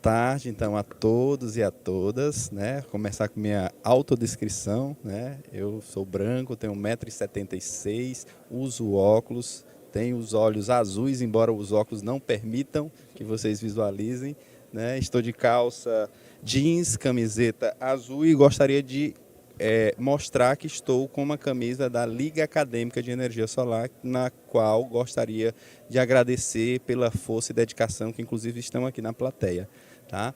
tarde, então, a todos e a todas, né? Vou começar com minha autodescrição, né? Eu sou branco, tenho 1,76 m, uso óculos, tenho os olhos azuis, embora os óculos não permitam que vocês visualizem, né? Estou de calça jeans, camiseta azul e gostaria de mostrar que estou com uma camisa da Liga Acadêmica de Energia Solar, na qual gostaria de agradecer pela força e dedicação que inclusive estão aqui na plateia. Tá?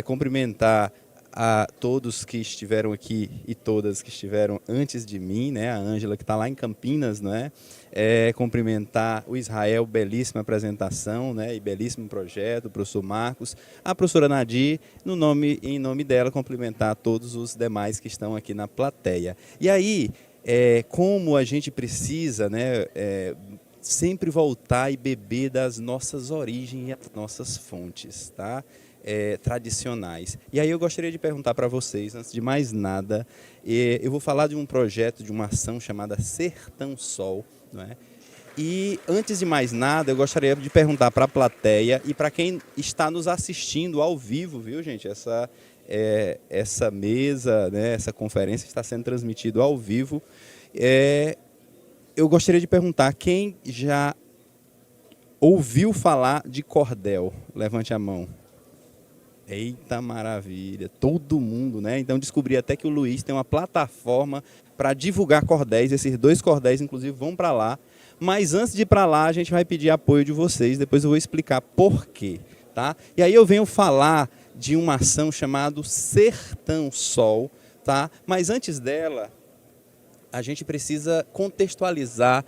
Cumprimentar a todos que estiveram aqui e todas que estiveram antes de mim, né? A Ângela que está lá em Campinas, não é? Cumprimentar o Israel, belíssima apresentação, né? E belíssimo projeto, o professor Marcos, a professora Nadir, em nome dela, cumprimentar todos os demais que estão aqui na plateia. E aí, como a gente precisa, né? Sempre voltar e beber das nossas origens e das nossas fontes, tá? Tradicionais. E aí eu gostaria de perguntar para vocês, antes de mais nada, eu vou falar de um projeto, de uma ação chamada Sertão Sol, não é? E antes de mais nada, eu gostaria de perguntar para a plateia e para quem está nos assistindo ao vivo, viu, gente? Essa mesa, né, essa conferência está sendo transmitida ao vivo. Eu gostaria de perguntar quem já ouviu falar de cordel. Levante a mão. Eita maravilha, todo mundo, né? Então descobri até que o Luiz tem uma plataforma para divulgar cordéis, esses 2 cordéis inclusive vão para lá, mas antes de ir para lá a gente vai pedir apoio de vocês, depois eu vou explicar por quê, tá? E aí eu venho falar de uma ação chamada Sertão Sol, tá? Mas antes dela, a gente precisa contextualizar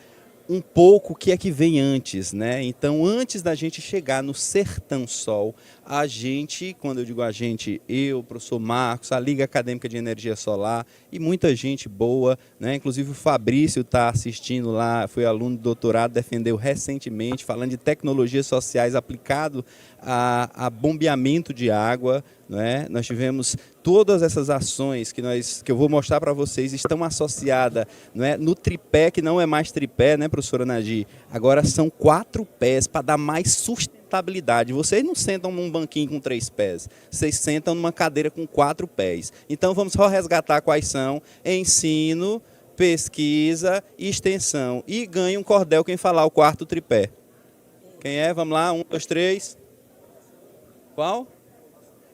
um pouco o que é que vem antes, né? Então, antes da gente chegar no Sertão Sol, a gente, quando eu digo a gente, eu, o professor Marcos, a Liga Acadêmica de Energia Solar e muita gente boa, né? Inclusive o Fabrício está assistindo lá, foi aluno de doutorado, defendeu recentemente, falando de tecnologias sociais aplicado a bombeamento de água, né? Nós tivemos todas essas ações que eu vou mostrar para vocês estão associadas, não é, no tripé, que não é mais tripé, né, professora Nadir? Agora são 4 pés para dar mais sustentabilidade. Vocês não sentam num banquinho com 3 pés, vocês sentam numa cadeira com 4 pés. Então vamos só resgatar quais são: ensino, pesquisa e extensão. E ganha um cordel quem falar o 4º tripé. Quem é? Vamos lá, 1, 2, 3. Qual?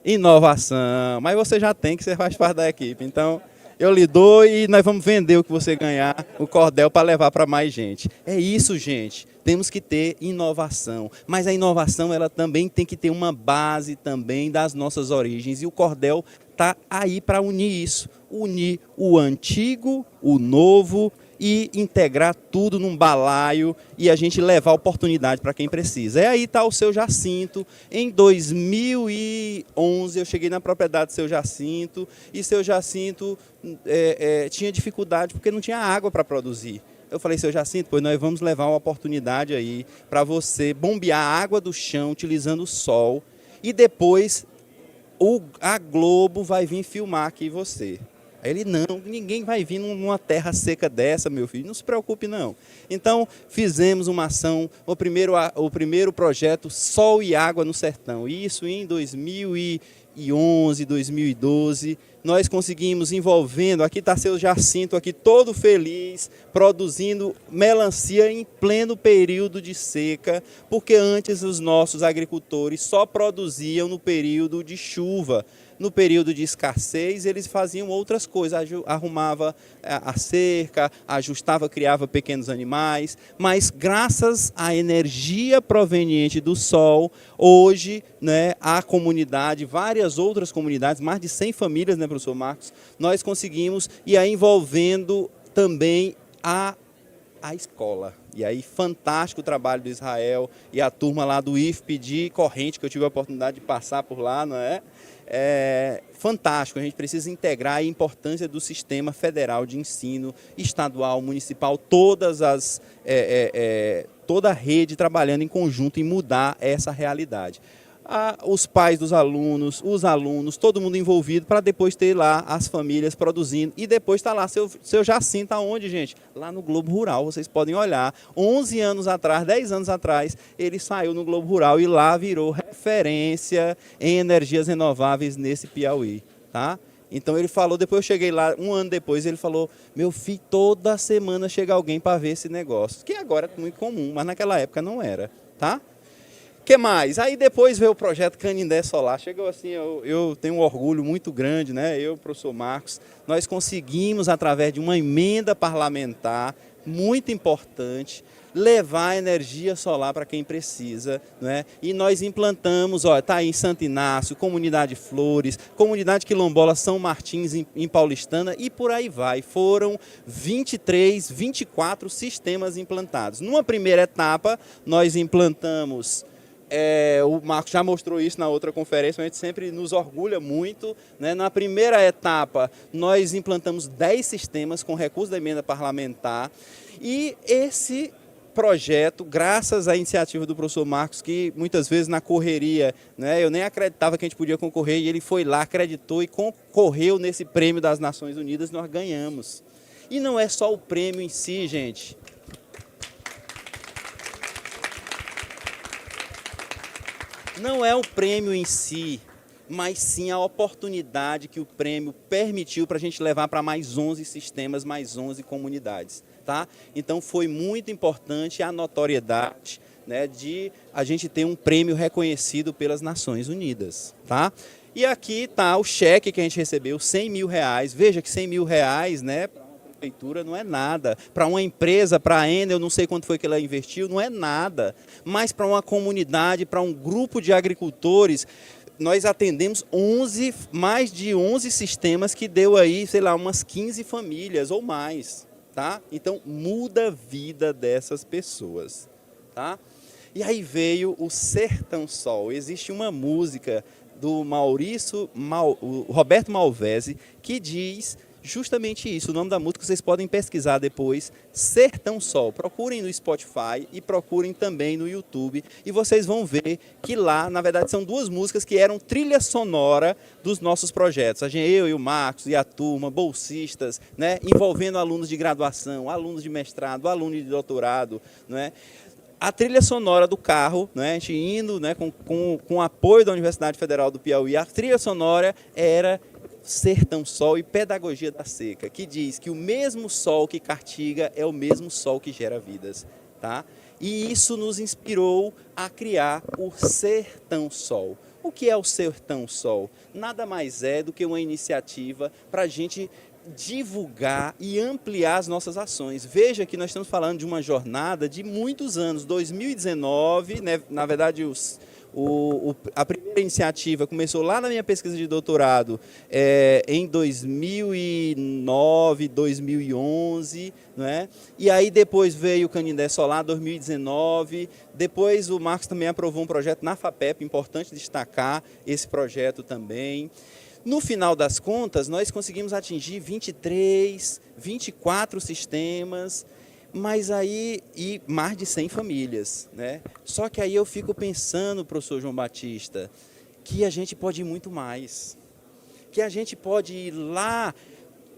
Inovação. Mas você já tem, que você faz parte da equipe. Então, eu lhe dou e nós vamos vender o que você ganhar, o cordel, para levar para mais gente. É isso, gente. Temos que ter inovação. Mas a inovação, ela também tem que ter uma base também das nossas origens. E o cordel está aí para unir isso. Unir o antigo, o novo e integrar tudo num balaio e a gente levar oportunidade para quem precisa. Aí está o Seu Jacinto. Em 2011 eu cheguei na propriedade do Seu Jacinto e Seu Jacinto tinha dificuldade porque não tinha água para produzir. Eu falei: Seu Jacinto, pois nós vamos levar uma oportunidade aí para você bombear a água do chão utilizando o sol e depois a Globo vai vir filmar aqui você. Aí ele: não, ninguém vai vir numa terra seca dessa, meu filho, não se preocupe não. Então fizemos uma ação, o primeiro projeto Sol e Água no Sertão, isso em 2011, 2012, nós conseguimos envolvendo, aqui está Seu Jacinto, aqui todo feliz, produzindo melancia em pleno período de seca, porque antes os nossos agricultores só produziam no período de chuva. No período de escassez, eles faziam outras coisas, arrumava a cerca, ajustava, criava pequenos animais, mas graças à energia proveniente do sol, hoje, né, a comunidade, várias outras comunidades, mais de 100 famílias, né, professor Marcos, nós conseguimos, e aí envolvendo também a escola. E aí, fantástico o trabalho do Israel e a turma lá do IFP de Corrente, que eu tive a oportunidade de passar por lá, não é? Fantástico, a gente precisa integrar a importância do sistema federal de ensino, estadual, municipal, toda a rede trabalhando em conjunto em mudar essa realidade. os pais dos alunos, os alunos, todo mundo envolvido, para depois ter lá as famílias produzindo. E depois está lá seu Jacinto, aonde, gente? Lá no Globo Rural, vocês podem olhar. 11 anos atrás, 10 anos atrás, ele saiu no Globo Rural e lá virou referência em energias renováveis nesse Piauí, tá? Então ele falou, depois eu cheguei lá, um ano depois, ele falou, meu filho, toda semana chega alguém para ver esse negócio. Que agora é muito comum, mas naquela época não era, tá? Que mais? Aí depois veio o projeto Canindé Solar. Chegou assim, eu tenho um orgulho muito grande, né? Eu, professor Marcos, nós conseguimos, através de uma emenda parlamentar muito importante, levar energia solar para quem precisa, né? E nós implantamos, ó, tá aí em Santo Inácio, Comunidade Flores, Comunidade Quilombola São Martins em Paulistana e por aí vai. Foram 23, 24 sistemas implantados. Numa primeira etapa, nós implantamos o Marcos já mostrou isso na outra conferência, a gente sempre nos orgulha muito, né? Na primeira etapa, nós implantamos 10 sistemas com recurso da emenda parlamentar e esse projeto, graças à iniciativa do professor Marcos, que muitas vezes na correria, né, eu nem acreditava que a gente podia concorrer, e ele foi lá, acreditou e concorreu nesse prêmio das Nações Unidas, nós ganhamos. E não é só o prêmio em si, gente. Não é o prêmio em si, mas sim a oportunidade que o prêmio permitiu para a gente levar para mais 11 sistemas, mais 11 comunidades. Tá? Então foi muito importante a notoriedade, né, de a gente ter um prêmio reconhecido pelas Nações Unidas. Tá? E aqui está o cheque que a gente recebeu, R$100 mil. Veja que R$100 mil, né, para uma prefeitura não é nada. Para uma empresa, para a Enel, eu não sei quanto foi que ela investiu, não é nada. Mas para uma comunidade, para um grupo de agricultores, nós atendemos mais de 11 sistemas que deu aí, sei lá, umas 15 famílias ou mais. Tá? Então muda a vida dessas pessoas. Tá? E aí veio o Sertão Sol. Existe uma música do Roberto Malvese que diz justamente isso. O nome da música vocês podem pesquisar depois, Sertão Sol. Procurem no Spotify e procurem também no YouTube e vocês vão ver que lá, na verdade, são duas músicas que eram trilha sonora dos nossos projetos. Eu e o Marcos e a turma, bolsistas, né, envolvendo alunos de graduação, alunos de mestrado, alunos de doutorado, né? A trilha sonora do carro, né, a gente indo, né, com o apoio da Universidade Federal do Piauí, a trilha sonora era Sertão Sol e Pedagogia da Seca, que diz que o mesmo sol que castiga é o mesmo sol que gera vidas. Tá? E isso nos inspirou a criar o Sertão Sol. O que é o Sertão Sol? Nada mais é do que uma iniciativa para a gente divulgar e ampliar as nossas ações. Veja que nós estamos falando de uma jornada de muitos anos, 2019, né, na verdade a primeira iniciativa começou lá na minha pesquisa de doutorado em 2009, 2011, né? E aí depois veio o Canindé Solar, 2019, depois o Marcos também aprovou um projeto na FAPEP, importante destacar esse projeto também. No final das contas, nós conseguimos atingir 23, 24 sistemas, mas aí e mais de 100 famílias, né? Só que aí eu fico pensando, professor João Batista, que a gente pode ir muito mais, que a gente pode ir lá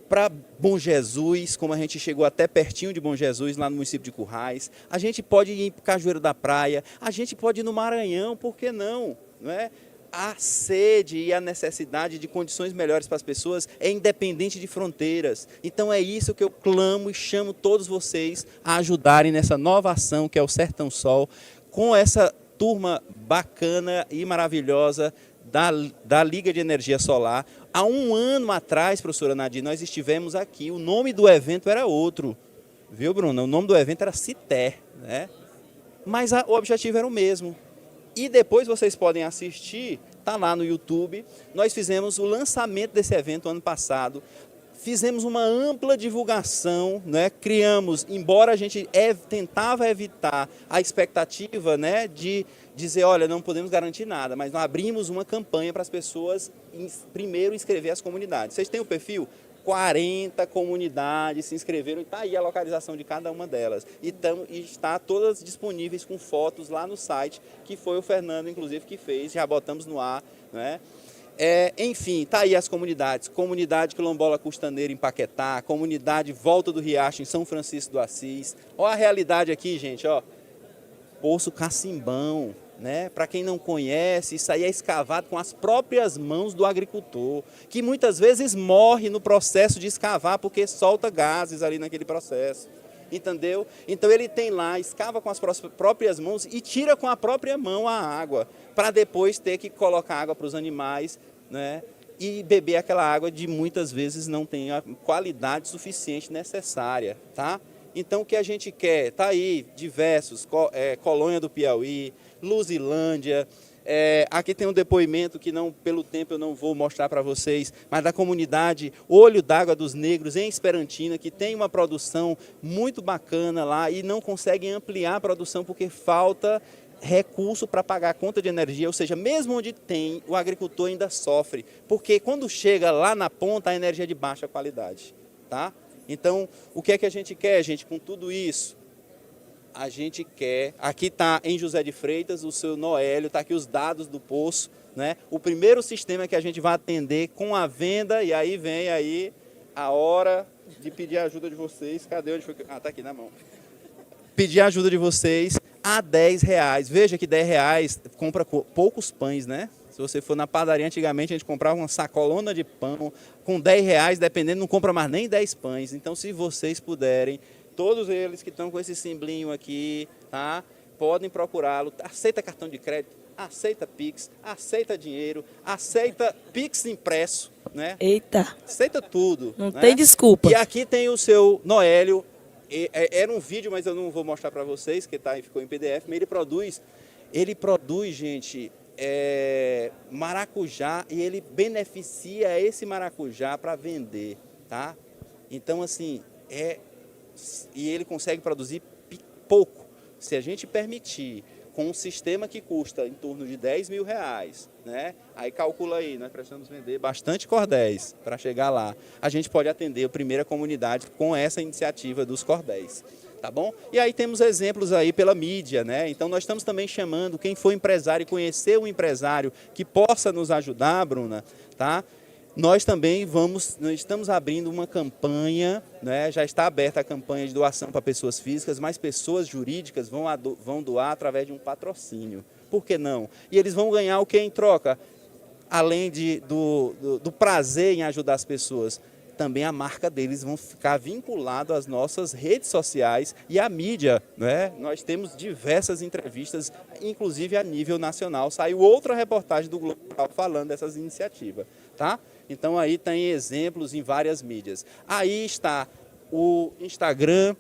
para Bom Jesus, como a gente chegou até pertinho de Bom Jesus, lá no município de Currais, a gente pode ir para Cajueiro da Praia, a gente pode ir no Maranhão, por que não? Não é? A sede e a necessidade de condições melhores para as pessoas é independente de fronteiras. Então é isso que eu clamo e chamo todos vocês a ajudarem nessa nova ação que é o Sertão Sol, com essa turma bacana e maravilhosa da Liga de Energia Solar. Há um ano atrás, professora Nadir, nós estivemos aqui, o nome do evento era outro, viu, Bruno? O nome do evento era CITER, né? Mas o objetivo era o mesmo. E depois vocês podem assistir, está lá no YouTube. Nós fizemos o lançamento desse evento ano passado, fizemos uma ampla divulgação, né? Criamos, embora a gente tentava evitar a expectativa, né, de dizer, olha, não podemos garantir nada, mas nós abrimos uma campanha para as pessoas primeiro inscrever as comunidades. Vocês têm o perfil? 40 comunidades se inscreveram e está aí a localização de cada uma delas. E está todas disponíveis com fotos lá no site, que foi o Fernando, inclusive, que fez, já botamos no ar, né? Enfim, está aí as comunidades. Comunidade Quilombola Custaneira em Paquetá, comunidade Volta do Riacho em São Francisco do Assis. Olha a realidade aqui, gente, ó. Poço Cacimbão, né? Para quem não conhece, isso aí é escavado com as próprias mãos do agricultor, que muitas vezes morre no processo de escavar porque solta gases ali naquele processo. Entendeu? Então ele tem lá, escava com as próprias mãos e tira com a própria mão a água, para depois ter que colocar água para os animais, né? E beber aquela água de muitas vezes não tem a qualidade suficiente necessária, tá? Então o que a gente quer, tá aí diversos, Colônia do Piauí, Luzilândia, aqui tem um depoimento que não, pelo tempo eu não vou mostrar para vocês, mas da comunidade Olho d'Água dos Negros em Esperantina, que tem uma produção muito bacana lá e não conseguem ampliar a produção porque falta recurso para pagar a conta de energia, ou seja, mesmo onde tem, o agricultor ainda sofre, porque quando chega lá na ponta a energia é de baixa qualidade, tá? Então, o que é que a gente quer, gente, com tudo isso? A gente quer, aqui está em José de Freitas, o seu Noélio, está aqui os dados do poço, né? O primeiro sistema que a gente vai atender com a venda, e aí vem aí a hora de pedir a ajuda de vocês. Cadê? Onde foi? Ah, está aqui na mão. Pedir a ajuda de vocês a R$10. Veja que R$10 compra poucos pães, né? Se você for na padaria, antigamente a gente comprava uma sacolona de pão, com R$10, dependendo, não compra mais nem 10 pães. Então, se vocês puderem, todos eles que estão com esse simbolinho aqui, tá? Podem procurá-lo. Aceita cartão de crédito, aceita Pix, aceita dinheiro, aceita Pix impresso, né? Eita! Aceita tudo. Não, né? tem desculpa. E aqui tem o seu Noélio. Era um vídeo, mas eu não vou mostrar para vocês, que ficou em PDF, mas ele produz, gente, maracujá, e ele beneficia esse maracujá para vender, tá? Então, assim, e ele consegue produzir pouco. Se a gente permitir, com um sistema que custa em torno de R$10 mil, né? Aí calcula aí, nós precisamos vender bastante cordéis para chegar lá. A gente pode atender a primeira comunidade com essa iniciativa dos cordéis, tá bom? E aí temos exemplos aí pela mídia, né? Então nós estamos também chamando quem for empresário e conhecer um empresário que possa nos ajudar, Bruna, tá? Nós também nós estamos abrindo uma campanha, né? Já está aberta a campanha de doação para pessoas físicas, mas pessoas jurídicas vão doar através de um patrocínio. Por que não? E eles vão ganhar o que em troca? Além do prazer em ajudar as pessoas, também a marca deles vão ficar vinculado às nossas redes sociais e à mídia, né? Nós temos diversas entrevistas, inclusive a nível nacional. Saiu outra reportagem do Globo falando dessas iniciativas, tá? Então aí tem exemplos em várias mídias. Aí está o Instagram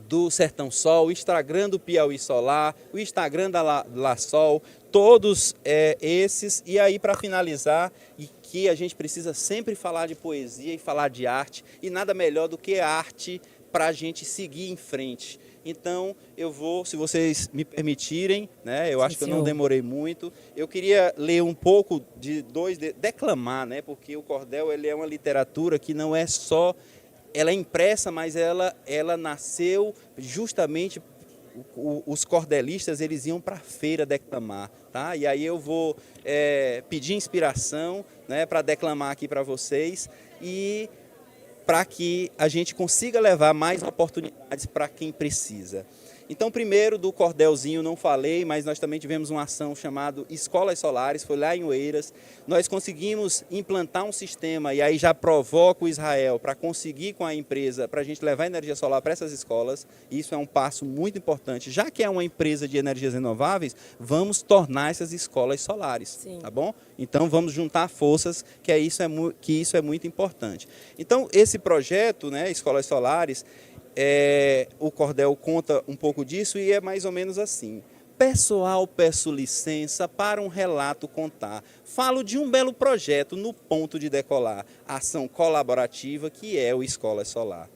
do Sertão Sol, o Instagram do Piauí Solar, o Instagram da La Sol, todos esses. E aí, para finalizar, e que a gente precisa sempre falar de poesia e falar de arte, e nada melhor do que arte para a gente seguir em frente. Então, eu vou, se vocês me permitirem, né, eu acho que eu não demorei muito, eu queria ler um pouco declamar, né, porque o cordel ele é uma literatura que não é só, ela é impressa, mas ela nasceu justamente, os cordelistas eles iam para a feira declamar, tá? E aí eu vou pedir inspiração, né, para declamar aqui para vocês e para que a gente consiga levar mais oportunidades para quem precisa. Então, primeiro, do cordelzinho não falei, mas nós também tivemos uma ação chamada Escolas Solares, foi lá em Oeiras. Nós conseguimos implantar um sistema, e aí já provoco o Israel para conseguir com a empresa, para a gente levar energia solar para essas escolas. Isso é um passo muito importante. Já que é uma empresa de energias renováveis, vamos tornar essas escolas solares, Sim. Tá bom? Então, vamos juntar forças, que isso é muito importante. Então, esse projeto, né, Escolas Solares, o cordel conta um pouco disso e é mais ou menos assim. Pessoal, peço licença para um relato contar. Falo de um belo projeto no ponto de decolar. Ação colaborativa que é o Escola Solar.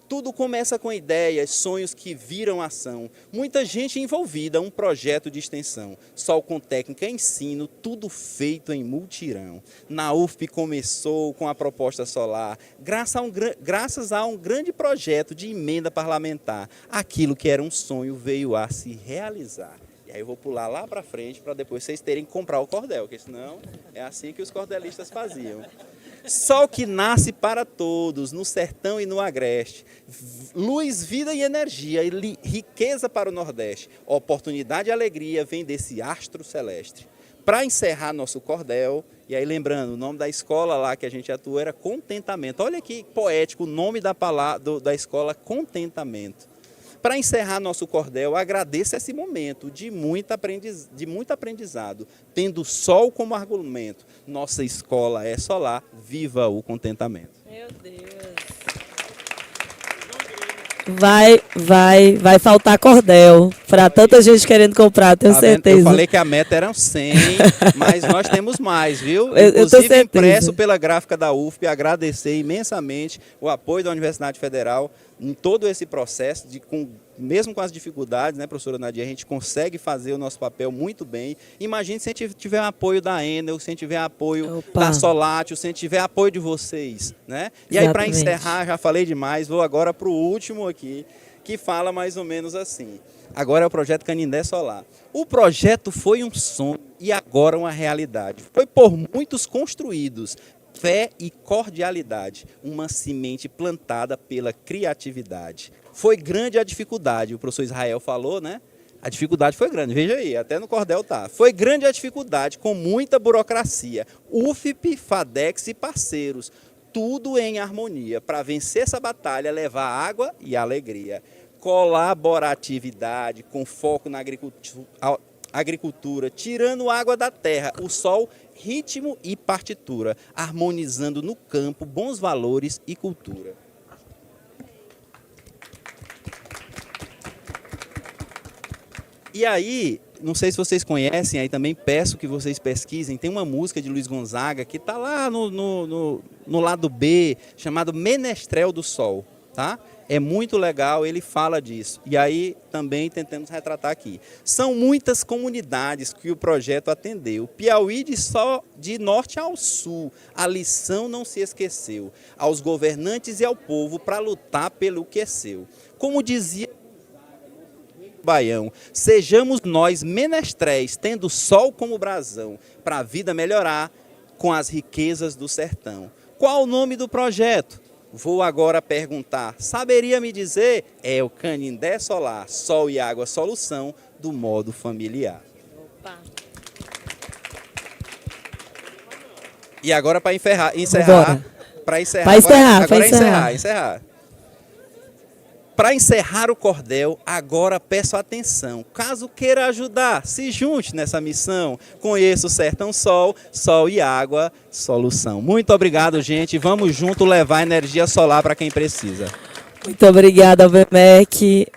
Tudo começa com ideias, sonhos que viram ação. Muita gente envolvida, um projeto de extensão. Sol com técnica, ensino, tudo feito em multirão. Na UFP começou com a proposta solar, graças a um grande projeto de emenda parlamentar. Aquilo que era um sonho veio a se realizar. E aí eu vou pular lá para frente para depois vocês terem que comprar o cordel, porque senão é assim que os cordelistas faziam. Sol que nasce para todos, no sertão e no agreste. Luz, vida e energia, e riqueza para o Nordeste. Oportunidade e alegria vem desse astro celeste. Para encerrar nosso cordel, e aí lembrando, o nome da escola lá que a gente atuou era Contentamento. Olha que poético o nome da escola, Contentamento. Para encerrar nosso cordel, agradeço esse momento de muito aprendizado, tendo sol como argumento. Nossa escola é solar, viva o contentamento. Meu Deus. Vai faltar cordel para tanta gente querendo comprar, tenho certeza. Eu falei que a meta eram 100, mas nós temos mais, viu? Eu Inclusive impresso pela gráfica da UFP, agradecer imensamente o apoio da Universidade Federal em todo esse processo, mesmo com as dificuldades, né, professora Nadia, a gente consegue fazer o nosso papel muito bem. Imagine se a gente tiver apoio da Enel, se a gente tiver apoio da Solatio, se a gente tiver apoio de vocês, né? E aí, para encerrar, já falei demais, vou agora para o último aqui, que fala mais ou menos assim. Agora é o projeto Canindé Solar. O projeto foi um sonho e agora uma realidade. Foi por muitos construídos. Fé e cordialidade, uma semente plantada pela criatividade. Foi grande a dificuldade, o professor Israel falou, né? A dificuldade foi grande, veja aí, até no cordel tá. Foi grande a dificuldade, com muita burocracia. UFP, FADEX e parceiros, tudo em harmonia, para vencer essa batalha, levar água e alegria. Colaboratividade, com foco na agricultura, tirando água da terra, o sol, ritmo e partitura, harmonizando no campo bons valores e cultura. E aí, não sei se vocês conhecem, aí também peço que vocês pesquisem, tem uma música de Luiz Gonzaga que está lá no lado B, chamado Menestrel do Sol, tá? É muito legal, ele fala disso. E aí também tentamos retratar aqui. São muitas comunidades que o projeto atendeu. Piauí de norte ao sul. A lição não se esqueceu. Aos governantes e ao povo para lutar pelo que é seu. Como dizia Baião, sejamos nós menestréis, tendo sol como brasão, para a vida melhorar com as riquezas do sertão. Qual o nome do projeto? Vou agora perguntar, saberia me dizer? É o Canindé Solar, sol e água solução do modo familiar. Opa. E agora para encerrar. Para encerrar o cordel, agora peço atenção. Caso queira ajudar, se junte nessa missão. Conheça o Sertão Sol, sol e água, solução. Muito obrigado, gente. Vamos junto levar energia solar para quem precisa. Muito obrigada, Albermec.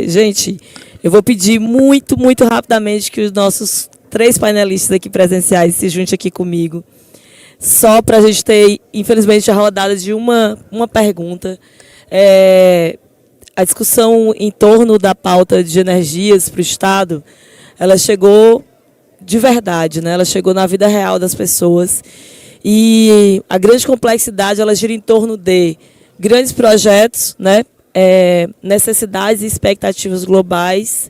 Gente, eu vou pedir muito rapidamente que os nossos 3 painelistas aqui presenciais se juntem aqui comigo. Só para a gente ter, infelizmente, a rodada de uma pergunta. A discussão em torno da pauta de energias para o Estado, ela chegou de verdade, né? Ela chegou na vida real das pessoas. E a grande complexidade, ela gira em torno de grandes projetos, né? Necessidades e expectativas globais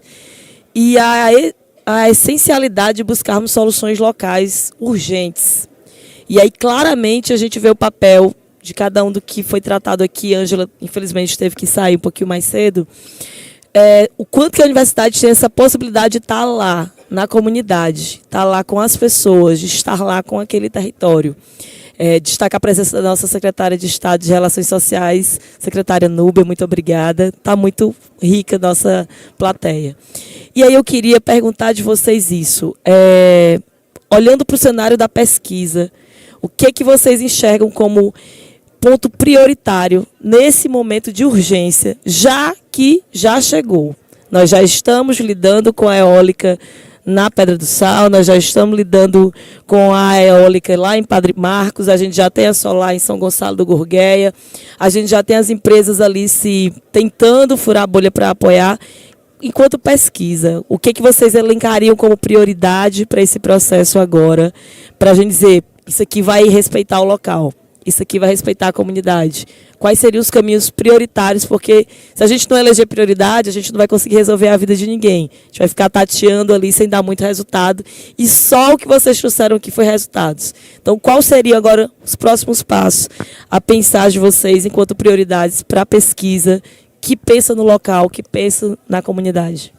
e a essencialidade de buscarmos soluções locais urgentes. E aí, claramente, a gente vê o papel de cada um do que foi tratado aqui. Ângela, infelizmente, teve que sair um pouquinho mais cedo. O quanto que a universidade tem essa possibilidade de estar lá, na comunidade, estar lá com as pessoas, de estar lá com aquele território. Destacar a presença da nossa secretária de Estado de Relações Sociais, secretária Núbia, muito obrigada. Está muito rica a nossa plateia. E aí eu queria perguntar de vocês isso. Olhando para o cenário da pesquisa, o que vocês enxergam como ponto prioritário nesse momento de urgência, já que já chegou? Nós já estamos lidando com a eólica na Pedra do Sal, nós já estamos lidando com a eólica lá em Padre Marcos, a gente já tem a solar em São Gonçalo do Gurgueia, a gente já tem as empresas ali se tentando furar a bolha para apoiar. Enquanto pesquisa, o que vocês elencariam como prioridade para esse processo agora, para a gente dizer, isso aqui vai respeitar o local, isso aqui vai respeitar a comunidade? Quais seriam os caminhos prioritários? Porque se a gente não eleger prioridade, a gente não vai conseguir resolver a vida de ninguém. A gente vai ficar tateando ali sem dar muito resultado. E só o que vocês trouxeram aqui foi resultados. Então, qual seriam agora os próximos passos a pensar de vocês enquanto prioridades para a pesquisa, que pensa no local, que pensa na comunidade?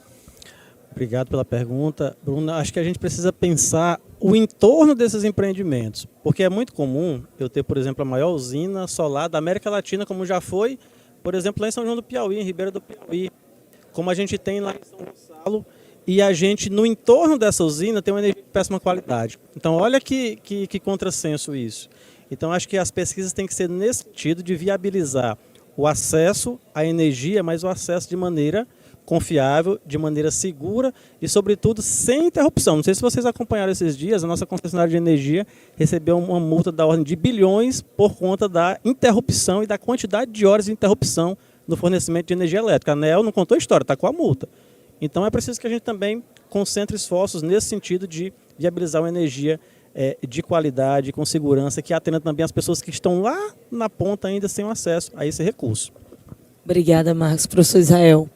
Obrigado pela pergunta, Bruna. Acho que a gente precisa pensar o entorno desses empreendimentos, porque é muito comum eu ter, por exemplo, a maior usina solar da América Latina, como já foi, por exemplo, lá em São João do Piauí, em Ribeira do Piauí, como a gente tem lá em São Gonçalo, e a gente, no entorno dessa usina, tem uma energia de péssima qualidade. Então, olha que contrassenso isso. Então, acho que as pesquisas têm que ser nesse sentido de viabilizar o acesso à energia, mas o acesso de maneira confiável, de maneira segura e, sobretudo, sem interrupção. Não sei se vocês acompanharam esses dias, a nossa concessionária de energia recebeu uma multa da ordem de bilhões por conta da interrupção e da quantidade de horas de interrupção no fornecimento de energia elétrica. A ANEEL não contou a história, está com a multa. Então, é preciso que a gente também concentre esforços nesse sentido de viabilizar uma energia de qualidade, com segurança, que atenda também as pessoas que estão lá na ponta ainda sem acesso a esse recurso. Obrigada, Marcos. Professor Israel.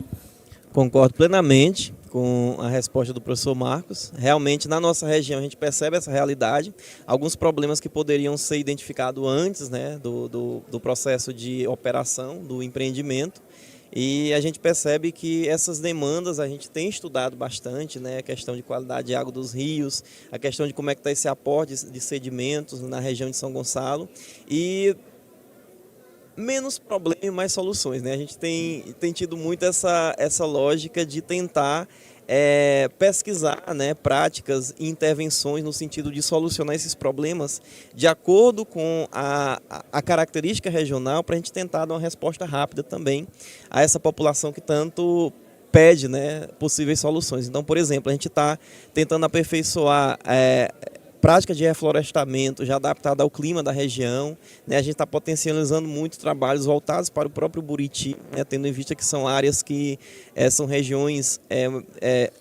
Concordo plenamente com a resposta do professor Marcos. Realmente, na nossa região, a gente percebe essa realidade. Alguns problemas que poderiam ser identificados antes, né, do processo de operação do empreendimento. E a gente percebe que essas demandas a gente tem estudado bastante, né? A questão de qualidade de água dos rios, a questão de como é que está esse aporte de sedimentos na região de São Gonçalo. E menos problema e mais soluções, né? A gente tem tido muito essa lógica de tentar pesquisar, né, práticas e intervenções no sentido de solucionar esses problemas de acordo com a característica regional, para a gente tentar dar uma resposta rápida também a essa população que tanto pede, né, possíveis soluções. Então, por exemplo, a gente está tentando aperfeiçoar prática de reflorestamento já adaptada ao clima da região, né? A gente está potencializando muito trabalhos voltados para o próprio Buriti, né? Tendo em vista que são áreas que são regiões,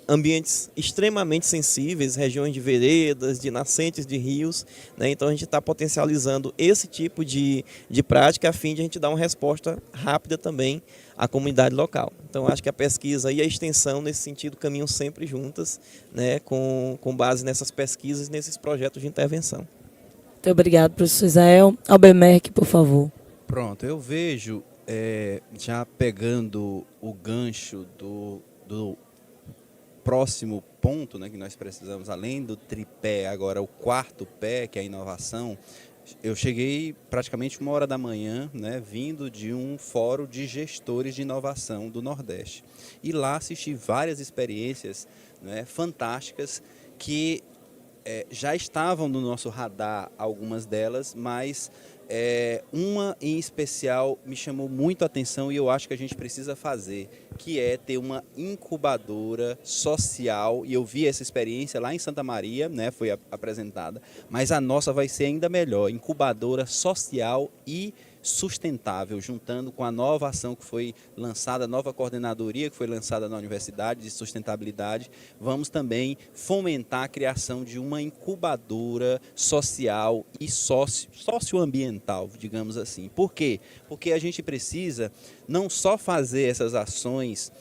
ambientes extremamente sensíveis, regiões de veredas, de nascentes de rios, né? Então a gente está potencializando esse tipo de prática a fim de a gente dar uma resposta rápida também à comunidade local. Então acho que a pesquisa e a extensão nesse sentido caminham sempre juntas, né, com base nessas pesquisas e nesses projetos de intervenção. Muito obrigado, professor Israel. Albemerque, por favor. Pronto, eu vejo, já pegando o gancho do próximo ponto, né, que nós precisamos, além do tripé, agora o quarto pé, que é a inovação. Eu cheguei praticamente 1h da manhã, né, vindo de um fórum de gestores de inovação do Nordeste. E lá assisti várias experiências, né, fantásticas que já estavam no nosso radar, algumas delas, mas uma em especial me chamou muito a atenção e eu acho que a gente precisa fazer, que é ter uma incubadora social, e eu vi essa experiência lá em Santa Maria, né, foi apresentada, mas a nossa vai ser ainda melhor, incubadora social e sustentável, juntando com a nova ação que foi lançada, a nova coordenadoria que foi lançada na Universidade de Sustentabilidade. Vamos também fomentar a criação de uma incubadora social e socioambiental, digamos assim. Por quê? Porque a gente precisa não só fazer essas ações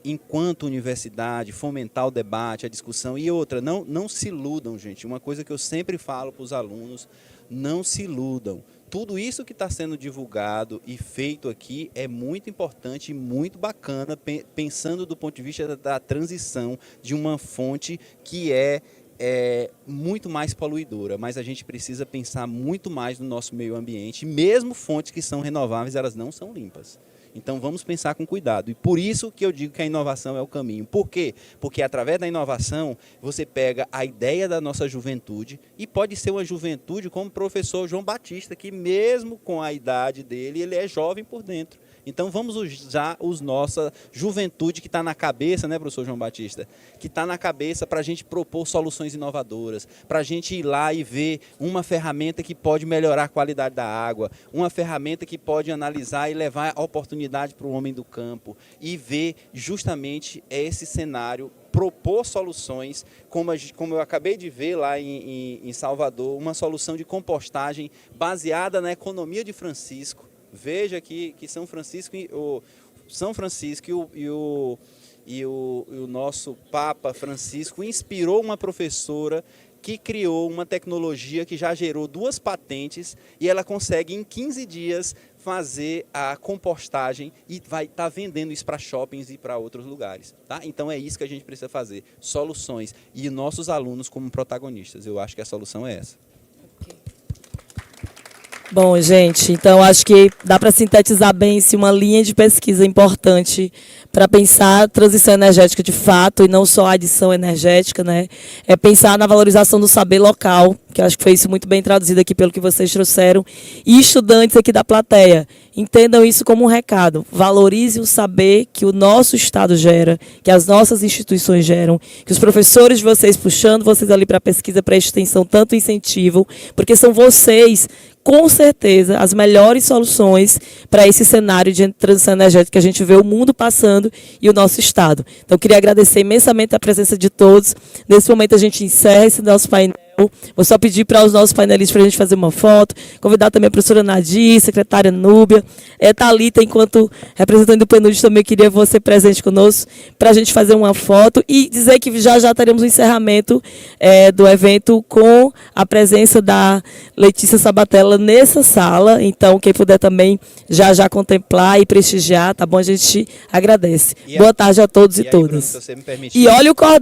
enquanto universidade, fomentar o debate, a discussão, e outra, não se iludam, gente. Uma coisa que eu sempre falo para os alunos: não se iludam. Tudo isso que está sendo divulgado e feito aqui é muito importante e muito bacana, pensando do ponto de vista da transição de uma fonte que é muito mais poluidora, mas a gente precisa pensar muito mais no nosso meio ambiente, mesmo fontes que são renováveis, elas não são limpas. Então vamos pensar com cuidado, e por isso que eu digo que a inovação é o caminho. Por quê? Porque através da inovação você pega a ideia da nossa juventude, e pode ser uma juventude como o professor João Batista, que mesmo com a idade dele, ele é jovem por dentro. Então vamos usar nossa juventude que está na cabeça, né, professor João Batista? Que está na cabeça para a gente propor soluções inovadoras, para a gente ir lá e ver uma ferramenta que pode melhorar a qualidade da água, uma ferramenta que pode analisar e levar a oportunidade para o homem do campo e ver justamente esse cenário, propor soluções, como eu acabei de ver lá em Salvador, uma solução de compostagem baseada na economia de Francisco. Veja que São Francisco e o nosso Papa Francisco inspirou uma professora que criou uma tecnologia que já gerou 2 patentes e ela consegue em 15 dias fazer a compostagem e vai estar vendendo isso para shoppings e para outros lugares. Tá? Então é isso que a gente precisa fazer, soluções e nossos alunos como protagonistas. Eu acho que a solução é essa. Bom, gente, então acho que dá para sintetizar bem uma linha de pesquisa importante para pensar a transição energética de fato e não só a adição energética, né? É pensar na valorização do saber local, que acho que foi isso muito bem traduzido aqui pelo que vocês trouxeram, e estudantes aqui da plateia, entendam isso como um recado. Valorize o saber que o nosso Estado gera, que as nossas instituições geram, que os professores de vocês puxando vocês ali para a pesquisa, para a extensão, tanto incentivam, porque são vocês com certeza, as melhores soluções para esse cenário de transição energética que a gente vê o mundo passando e o nosso Estado. Então, eu queria agradecer imensamente a presença de todos. Nesse momento, a gente encerra esse nosso painel. Vou só pedir para os nossos painelistas para a gente fazer uma foto, convidar também a professora Nadir, secretária Núbia, Thalita, enquanto representante do PNUD, também queria você presente conosco para a gente fazer uma foto e dizer que já teremos o encerramento do evento com a presença da Letícia Sabatella nessa sala, então quem puder também já contemplar e prestigiar, tá bom? A gente agradece. Boa tarde a todos e todas. Bruno, se você me permitir, e olha o cordão.